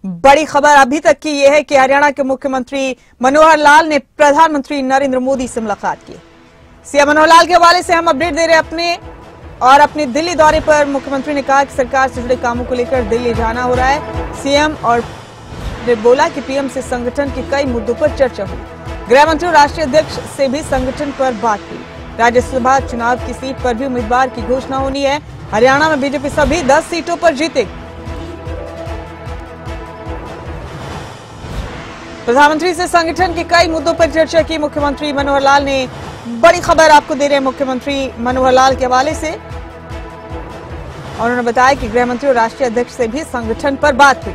बड़ी खबर अभी तक की यह है कि हरियाणा के मुख्यमंत्री मनोहर लाल ने प्रधानमंत्री नरेंद्र मोदी से मुलाकात की। सीएम मनोहर लाल के हवाले से हम अपडेट दे रहे हैं अपने दिल्ली दौरे पर मुख्यमंत्री ने कहा कि सरकार से जुड़े कामों को लेकर दिल्ली जाना हो रहा है। सीएम और ने बोला कि पीएम से संगठन के कई मुद्दों पर चर्चा हुई। गृह मंत्री और राष्ट्रीय अध्यक्ष से भी संगठन पर बात हुई। राज्यसभा चुनाव की सीट पर भी उम्मीदवार की घोषणा होनी है। हरियाणा में बीजेपी सभी 10 सीटों पर जीतेगी। प्रधानमंत्री से संगठन के कई मुद्दों पर चर्चा की मुख्यमंत्री मनोहर लाल ने। बड़ी खबर आपको दे रहे हैं मुख्यमंत्री मनोहर लाल के हवाले से, और उन्होंने बताया कि गृह मंत्री और राष्ट्रीय अध्यक्ष से भी संगठन पर बात हुई।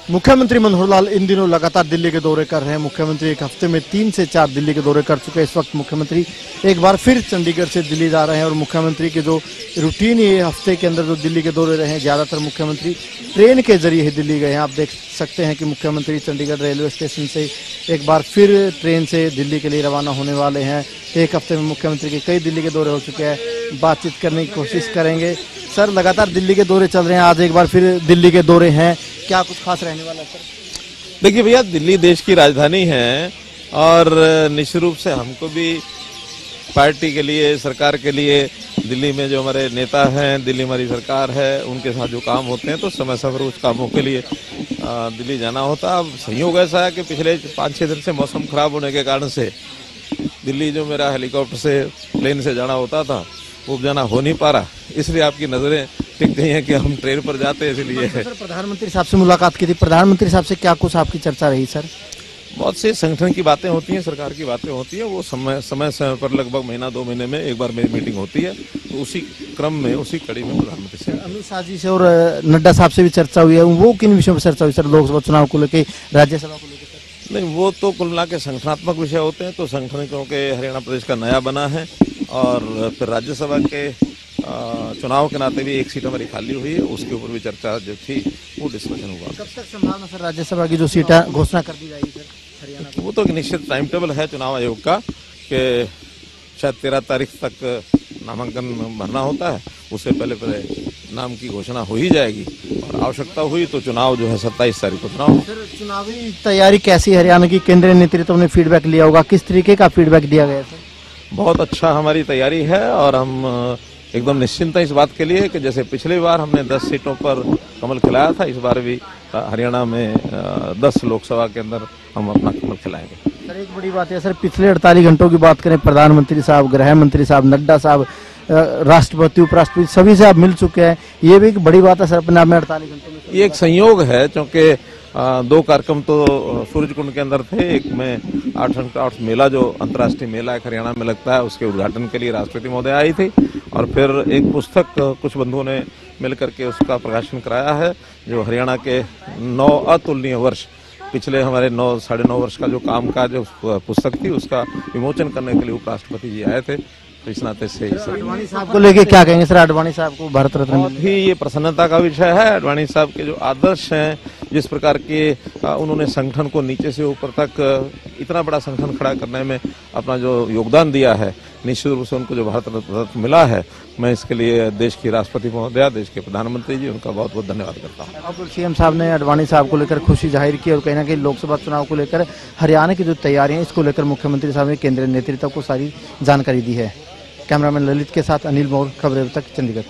मुख्यमंत्री मनोहर लाल इन दिनों लगातार दिल्ली के दौरे कर रहे हैं। मुख्यमंत्री एक हफ्ते में 3 से 4 दिल्ली के दौरे कर चुके हैं। इस वक्त मुख्यमंत्री एक बार फिर चंडीगढ़ से दिल्ली जा रहे हैं और मुख्यमंत्री के जो रूटीन ये हफ्ते के अंदर जो दिल्ली के दौरे रहे हैं, ज्यादातर मुख्यमंत्री ट्रेन के जरिए ही दिल्ली गए हैं। आप देख सकते हैं कि मुख्यमंत्री चंडीगढ़ रेलवे स्टेशन से एक बार फिर ट्रेन से दिल्ली के लिए रवाना होने वाले हैं। एक हफ्ते में मुख्यमंत्री के कई दिल्ली के दौरे हो चुके हैं, बातचीत करने की कोशिश करेंगे। सर, लगातार दिल्ली के दौरे चल रहे हैं, आज एक बार फिर दिल्ली के दौरे हैं, क्या कुछ खास रहने वाला है सर? देखिए भैया, दिल्ली देश की राजधानी है और निश्चित रूप से हमको भी पार्टी के लिए, सरकार के लिए, दिल्ली में जो हमारे नेता हैं, दिल्ली हमारी सरकार है, उनके साथ जो काम होते हैं तो समय समय पर उस कामों के लिए दिल्ली जाना होता। अब संयोग ऐसा है कि पिछले 5-6 दिन से मौसम खराब होने के कारण से दिल्ली जो मेरा हेलीकॉप्टर से, प्लेन से जाना होता था वो जाना हो नहीं पा रहा, इसलिए आपकी नजरें टिक गई हैं कि हम ट्रेन पर जाते हैं। इसलिए सर, प्रधानमंत्री साहब से मुलाकात की थी, प्रधानमंत्री साहब से क्या कुछ आपकी चर्चा रही सर? बहुत से संगठन की बातें होती हैं, सरकार की बातें होती हैं, वो समय पर लगभग महीना 2 महीने में एक बार मेरी मीटिंग होती है, तो उसी क्रम में, उसी कड़ी में प्रधानमंत्री से, अमित शाह जी से और नड्डा साहब से भी चर्चा हुई है। वो किन विषयों पर चर्चा हुई सर? लोकसभा चुनाव को लेकर, राज्यसभा को लेकर? नहीं, वो तो कुल मिला के संगठनात्मक विषय होते हैं। तो संगठन क्योंकि हरियाणा प्रदेश का नया बना है और फिर राज्यसभा के चुनाव के नाते भी एक सीट हमारी खाली हुई है, उसके ऊपर भी चर्चा जो थी वो डिस्कशन हुआ। कब तक संभावना सर राज्यसभा की जो सीटें घोषणा कर दी जाएगी सर हरियाणा को? वो तो एक निश्चित टाइम टेबल है चुनाव आयोग का कि शायद 13 तारीख तक नामांकन भरना होता है, उससे पहले नाम की घोषणा हो ही जाएगी और आवश्यकता हुई तो चुनाव जो है 27 तारीख को चुनाव। सर, चुनावी तैयारी कैसी हरियाणा की? केंद्रीय नेतृत्व ने फीडबैक लिया होगा, किस तरीके का फीडबैक दिया गया सर? बहुत अच्छा हमारी तैयारी है और हम एकदम निश्चिंत है इस बात के लिए कि जैसे पिछली बार हमने 10 सीटों पर कमल खिलाया था, इस बार भी हरियाणा में 10 लोकसभा के अंदर हम अपना कमल खिलाएंगे। सर, एक बड़ी बात है सर, पिछले 48 घंटों की बात करें, प्रधानमंत्री साहब, गृह मंत्री साहब, नड्डा साहब, राष्ट्रपति, उपराष्ट्रपति सभी से आप मिल चुके हैं, ये भी एक बड़ी बात है सर अपने आप में 48 घंटों में। ये एक संयोग है क्योंकि 2 कार्यक्रम तो सूरज कुंड के अंदर थे। एक में 8 मेला जो अंतर्राष्ट्रीय मेला एक हरियाणा में लगता है, उसके उद्घाटन के लिए राष्ट्रपति महोदय आई थी और फिर एक पुस्तक कुछ बंधुओं ने मिलकर के उसका प्रकाशन कराया है, जो हरियाणा के 9 अतुलनीय वर्ष, पिछले हमारे 9-9.5 वर्ष का जो काम का जो पुस्तक थी उसका विमोचन करने के लिए उपराष्ट्रपति जी आए थे। तो इस नाते से आडवाणी साहब को लेके क्या कहेंगे सर? आडवाणी साहब को भारत रत्न बहुत ही ये प्रसन्नता का विषय है। आडवाणी साहब के जो आदर्श हैं, जिस प्रकार के उन्होंने संगठन को नीचे से ऊपर तक इतना बड़ा संगठन खड़ा करने में अपना जो योगदान दिया है, निश्चित रूप से उनको जो भारत रत्न मिला है, मैं इसके लिए देश की राष्ट्रपति महोदया, देश के प्रधानमंत्री जी, उनका बहुत बहुत धन्यवाद करता हूँ। अब सीएम साहब ने आडवाणी साहब को लेकर खुशी जाहिर की और कहीं ना कहीं लोकसभा चुनाव को लेकर हरियाणा की जो तैयारियां हैं, इसको लेकर मुख्यमंत्री साहब ने केंद्रीय नेतृत्व को सारी जानकारी दी है। कैमरामैन ललित के साथ अनिल मोर, खबरें तक, चंडीगढ़।